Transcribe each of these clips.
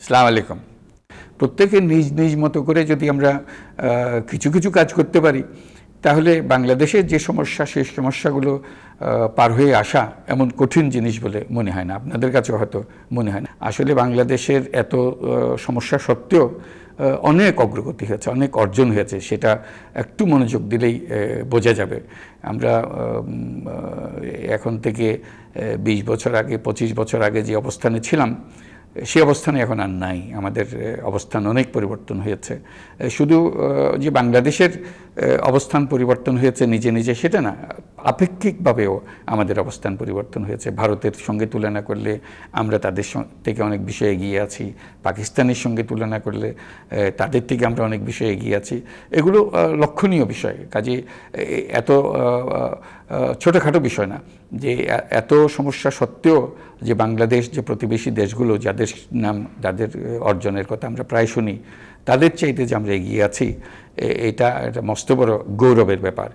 আসসালামু আলাইকুম। প্রত্যেকে নিজ নিজ মতো করে যদি আমরা কিছু কিছু কাজ করতে পারি, তাহলে বাংলাদেশের যে সমস্যা, সেই সমস্যাগুলো পার হয়ে আসা এমন কঠিন জিনিস বলে মনে হয় না। আপনাদের কাছেও হয়তো মনে হয় না। আসলে বাংলাদেশের এত সমস্যা সত্ত্বেও অনেক অগ্রগতি হয়েছে, অনেক অর্জন হয়েছে। সেটা একটু মনোযোগ দিলেই বোঝা যাবে। আমরা এখন থেকে 20 বছর আগে, 25 বছর আগে যে অবস্থানে ছিলাম, সেই অবস্থানে এখন আর নাই। আমাদের অবস্থান অনেক পরিবর্তন হয়েছে। শুধু যে বাংলাদেশের অবস্থান পরিবর্তন হয়েছে নিজে নিজে সেটা না, আপেক্ষিকভাবেও আমাদের অবস্থান পরিবর্তন হয়েছে। ভারতের সঙ্গে তুলনা করলে আমরা তাদের থেকে অনেক বিষয়ে এগিয়ে আছি। পাকিস্তানের সঙ্গে তুলনা করলে তাদের থেকে আমরা অনেক বিষয়ে এগিয়ে আছি। এগুলো লক্ষণীয় বিষয়। কাজে এত ছোটোখাটো বিষয় না যে এত সমস্যা সত্ত্বেও যে বাংলাদেশ, যে প্রতিবেশী দেশগুলো যাদের অর্জনের কথা আমরা প্রায় শুনি, তাদের চাইতে যে আমরা এগিয়ে আছি, এটা মস্ত বড় গৌরবের ব্যাপার।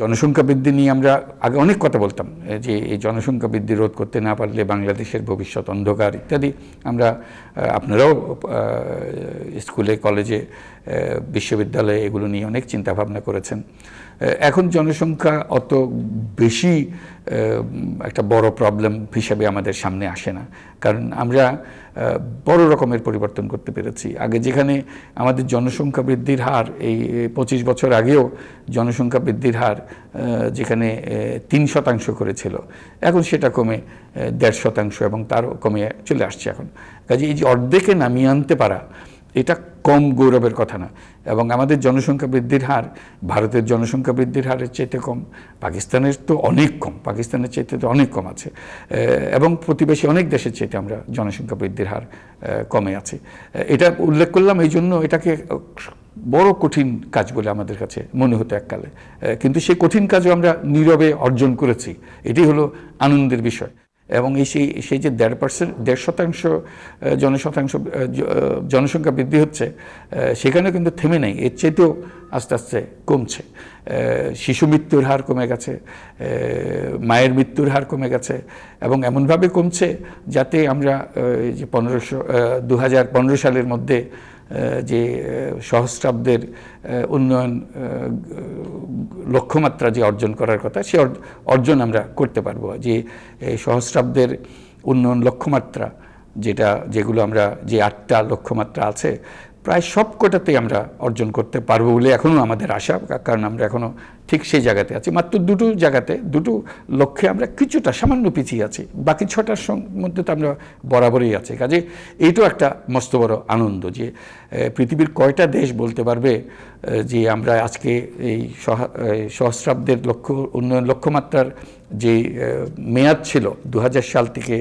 জনসংখ্যা বৃদ্ধি নিয়ে আমরা আগে অনেক কথা বলতাম যে এই জনসংখ্যা বৃদ্ধি রোধ করতে না পারলে বাংলাদেশের ভবিষ্যৎ অন্ধকার ইত্যাদি। আমরা আপনারাও স্কুলে, কলেজে, বিশ্ববিদ্যালয়ে এগুলো নিয়ে অনেক চিন্তাভাবনা করেছেন। এখন জনসংখ্যা অত বেশি একটা বড় প্রবলেম হিসেবে আমাদের সামনে আসে না, কারণ আমরা বড় রকমের পরিবর্তন করতে পেরেছি। আগে যেখানে আমাদের জনসংখ্যা বৃদ্ধির হার, এই 25 বছর আগেও জনসংখ্যা বৃদ্ধির হার যেখানে 3% করেছিল, এখন সেটা কমে 1.5% এবং তারও কমে চলে আসছে এখন। কাজে এই যে অর্ধেকে নামিয়ে আনতে পারা, এটা কম গৌরবের কথা না। এবং আমাদের জনসংখ্যা বৃদ্ধির হার ভারতের জনসংখ্যা বৃদ্ধির হারের চাইতে কম, পাকিস্তানের তো অনেক কম, পাকিস্তানের চাইতে তো অনেক কম আছে, এবং প্রতিবেশী অনেক দেশের চাইতে আমরা জনসংখ্যা বৃদ্ধির হার কমে আছে। এটা উল্লেখ করলাম এই জন্য, এটাকে বড় কঠিন কাজ বলে আমাদের কাছে মনে হতো এককালে, কিন্তু সেই কঠিন কাজও আমরা নীরবে অর্জন করেছি। এটি হলো আনন্দের বিষয়। এবং সেই যে 1.5% জনসংখ্যা বৃদ্ধি হচ্ছে, সেখানে কিন্তু থেমে নেই, এর চাইতেও আস্তে আস্তে কমছে। শিশু মৃত্যুর হার কমে গেছে, মায়ের মৃত্যুর হার কমে গেছে, এবং এমনভাবে কমছে যাতে আমরা যে 2015 সালের মধ্যে যে সহস্রাব্দের উন্নয়ন লক্ষ্যমাত্রা যে অর্জন করার কথা, সে অর্জন আমরা করতে পারবো। যে সহস্রাব্দের উন্নয়ন লক্ষ্যমাত্রা যেগুলো আমরা, যে 8টা লক্ষ্যমাত্রা আছে, প্রায় সব কটাতেই আমরা অর্জন করতে পারবো বলে এখনও আমাদের আশা। কারণ আমরা এখনও ঠিক সেই জায়গাতে আছি। মাত্র দুটো লক্ষ্যে আমরা কিছুটা সামান্য পিছিয়ে আছি, বাকি 6টার মধ্যে তো আমরা বরাবরই আছি। কাজে এইটাও একটা মস্ত বড় আনন্দ যে পৃথিবীর কয়টা দেশ বলতে পারবে যে আমরা আজকে এই সহস্রাব্দের উন্নয়ন লক্ষ্যমাত্রার যে মেয়াদ ছিল 2000 সাল থেকে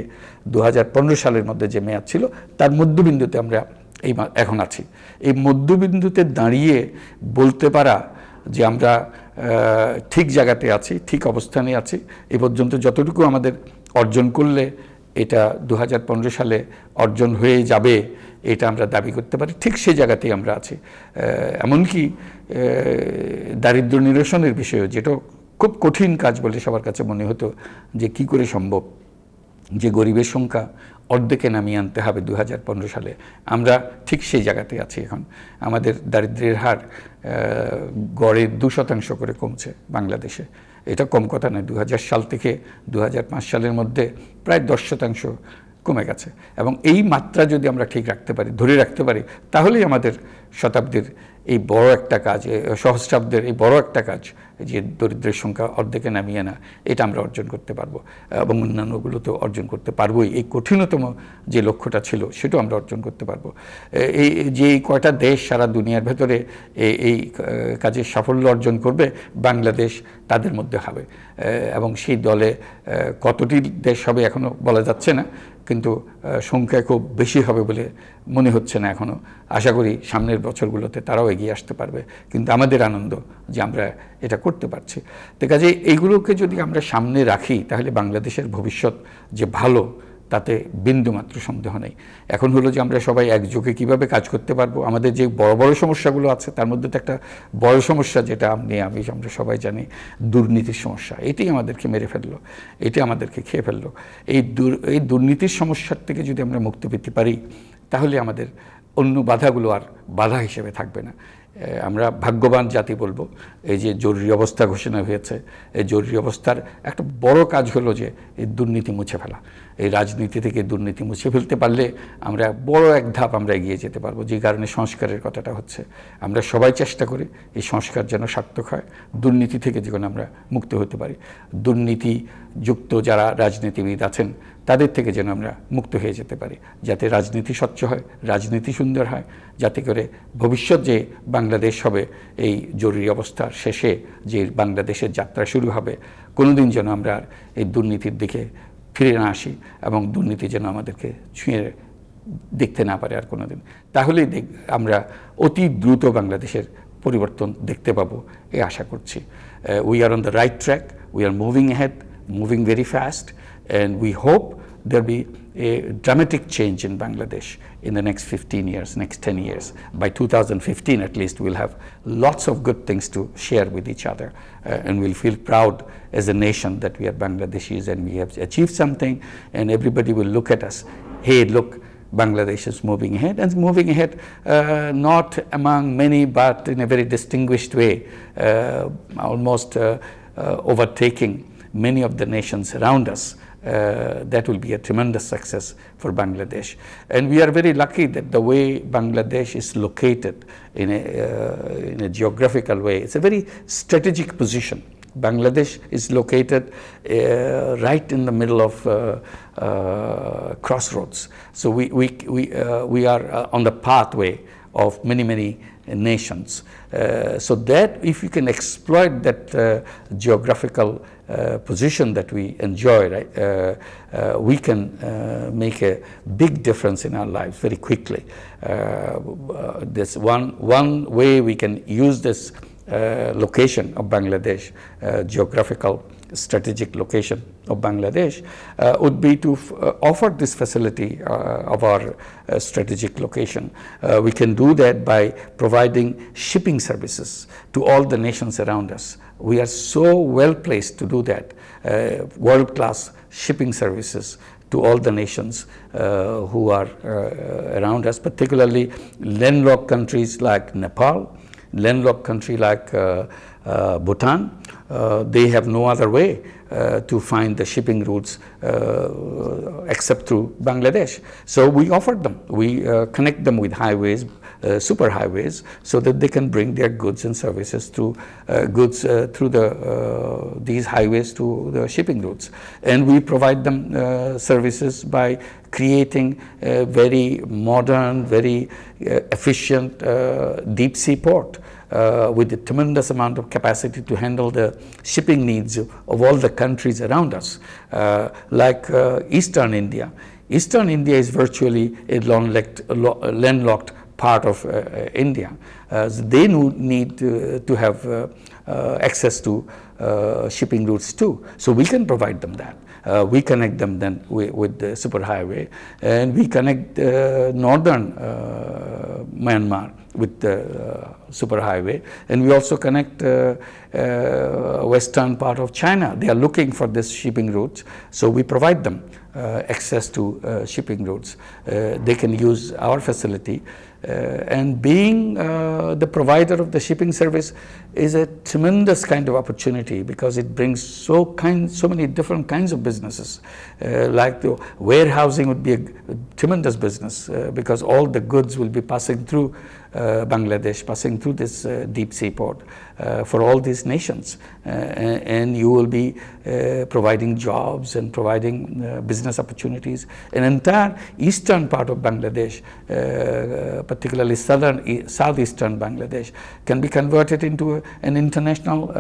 2015 সালের মধ্যে যে মেয়াদ ছিল, তার মধ্যবিন্দুতে আমরা এখন আছি। এই মধ্যবিন্দুতে দাঁড়িয়ে বলতে পারা যে আমরা ঠিক জায়গাতে আছি, ঠিক অবস্থানে আছি, এ পর্যন্ত যতটুকু আমাদের অর্জন করলে এটা 2015 সালে অর্জন হয়ে যাবে, এটা আমরা দাবি করতে পারি। ঠিক সেই জায়গাতেই আমরা আছি। এমনকি দারিদ্র্য নিরসনের বিষয়েও, যেটা খুব কঠিন কাজ বলে সবার কাছে মনে হতো যে কি করে সম্ভব যে গরিবের সংখ্যা অর্ধেকে নামিয়ে আনতে হবে 2015 সালে, আমরা ঠিক সেই জায়গাতে আছি এখন। আমাদের দারিদ্র্যের হার গড়ে 2% করে কমছে বাংলাদেশে। এটা কম কথা নয়। 2000 সাল থেকে 2005 সালের মধ্যে প্রায় 10% কমে গেছে। এবং এই মাত্রা যদি আমরা ঠিক রাখতে পারি, ধরে রাখতে পারি, তাহলেই আমাদের শতাব্দীর এই বড় একটা কাজ, সহস্রাব্দের এই বড় একটা কাজ, যে দরিদ্রের সংখ্যা অর্ধেকে নামিয়ে আনা, এটা আমরা অর্জন করতে পারবো। এবং অন্যান্যগুলো তো অর্জন করতে পারবোই। এই কঠিনতম যে লক্ষ্যটা ছিল, সেটাও আমরা অর্জন করতে পারবো। যে কয়টা দেশ সারা দুনিয়ার ভেতরে এই কাজে সাফল্য অর্জন করবে, বাংলাদেশ তাদের মধ্যে হবে। এবং সেই দলে কতটি দেশ হবে এখনও বলা যাচ্ছে না, কিন্তু সংখ্যা খুব বেশি হবে বলে মনে হচ্ছে না এখনও। আশা করি সামনের বছরগুলোতে তারাও এগিয়ে আসতে পারবে। কিন্তু আমাদের আনন্দ যে আমরা এটা করতে পারছি। তো কাজে এইগুলোকে যদি আমরা সামনে রাখি, তাহলে বাংলাদেশের ভবিষ্যৎ যে ভালো, তাতে বিন্দুমাত্র সন্দেহ নেই। এখন হলো যে আমরা সবাই একযোগে কীভাবে কাজ করতে পারবো। আমাদের যে বড় বড় সমস্যাগুলো আছে, তার মধ্যে তো একটা বড় সমস্যা, যেটা আমরা সবাই জানি, দুর্নীতির সমস্যা। এটাই আমাদেরকে মেরে ফেললো, এটি আমাদেরকে খেয়ে ফেললো। এই দুর্নীতির সমস্যার থেকে যদি আমরা মুক্তি পেতে পারি, তাহলে আমাদের অন্য বাধাগুলো আর বাধা হিসেবে থাকবে না। আমরা ভাগ্যবান জাতি বলবো। এই যে জরুরি অবস্থা ঘোষণা হয়েছে, এই জরুরি অবস্থার একটা বড় কাজ হলো যে এই দুর্নীতি মুছে ফেলা। এই রাজনীতি থেকে দুর্নীতি মুছে ফেলতে পারলে আমরা বড় এক ধাপ আমরা এগিয়ে যেতে পারবো, যে কারণে সংস্কারের কথাটা হচ্ছে। আমরা সবাই চেষ্টা করি এই সংস্কার যেন সার্থক হয়, দুর্নীতি থেকে যেন আমরা মুক্ত হতে পারি, দুর্নীতিযুক্ত যারা রাজনীতিবিদ আছেন তাদের থেকে যেন আমরা মুক্ত হয়ে যেতে পারি, যাতে রাজনীতি স্বচ্ছ হয়, রাজনীতি সুন্দর হয়, যাতে করে ভবিষ্যৎ যে বাংলাদেশ হবে এই জরুরি অবস্থার শেষে যে বাংলাদেশের যাত্রা শুরু হবে, কোনোদিন যেন আমরা আর এই দুর্নীতির দিকে ফিরে না আসি এবং দুর্নীতি যেন আমাদেরকে ছুঁয়ে দেখতে না পারে আর কোনোদিন। তাহলেই আমরা অতি দ্রুত বাংলাদেশের পরিবর্তন দেখতে পাবো এই আশা করছি। We are on the right track, we are moving ahead, moving very fast, and we hope there'll be a dramatic change in Bangladesh in the next 15 years, next 10 years. By 2015 at least, we'll have lots of good things to share with each other, and we'll feel proud as a nation that we are Bangladeshis and we have achieved something, and everybody will look at us, hey, look, Bangladesh is moving ahead, and moving ahead not among many but in a very distinguished way, almost overtaking many of the nations around us. That will be a tremendous success for Bangladesh. And we are very lucky that the way Bangladesh is located in a geographical way, it's a very strategic position. Bangladesh is located right in the middle of crossroads. So we are on the pathway of many nations. So that if you can exploit that geographical position that we enjoy, right, we can make a big difference in our lives very quickly. This one way we can use this location of Bangladesh, geographical strategic location of Bangladesh, would be to offer this facility of our strategic location. We can do that by providing shipping services to all the nations around us. We are so well placed to do that, world-class shipping services to all the nations who are around us, particularly landlocked countries like Nepal, landlocked country like Bhutan. They have no other way to find the shipping routes except through Bangladesh. So we offer them, we connect them with highways, super highways, so that they can bring their goods and services through through these highways to the shipping routes. And we provide them services by creating a very modern, very efficient deep sea port. With a tremendous amount of capacity to handle the shipping needs of all the countries around us, like Eastern India. Eastern India is virtually a landlocked part of India. So they need to have access to shipping routes too. So we can provide them that. We connect them then with the superhighway, and we connect northern Myanmar with the superhighway, and we also connect western part of China. They are looking for this shipping routes, so we provide them access to shipping routes. They can use our facility, and being the provider of the shipping service is a tremendous kind of opportunity, because it brings so many different kinds of businesses. Like the warehousing would be a tremendous business, because all the goods will be passing through Bangladesh, passing through this deep sea port for all these nations, and you will be providing jobs and providing business opportunities. An entire eastern part of Bangladesh, particularly southeastern Bangladesh, can be converted into an international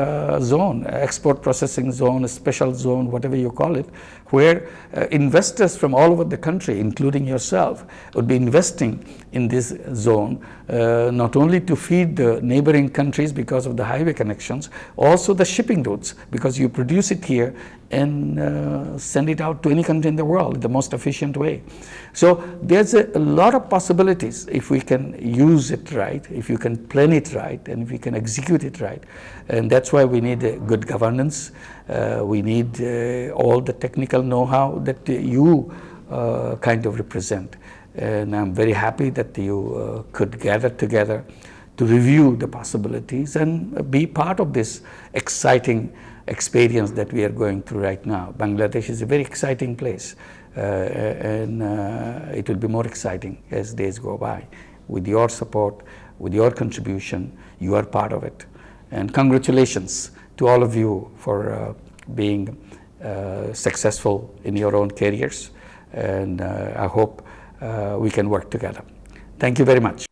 zone, export processing zone, a special zone, whatever you call it, where investors from all over the country, including yourself, would be investing in this zone, not only to feed the neighboring countries because of the highway connections, also the shipping routes, because you produce it here and send it out to any country in the world the most efficient way. So there's a lot of possibilities if we can use it right, if you can plan it right, and if we can execute it right. And that's why we need good governance. We need all the technical know-how that you kind of represent. and I'm very happy that you could gather together to review the possibilities and be part of this exciting experience that we are going through right now. Bangladesh is a very exciting place, and it will be more exciting as days go by. With your support, with your contribution, you are part of it. And congratulations to all of you for being successful in your own careers, and I hope we can work together. Thank you very much.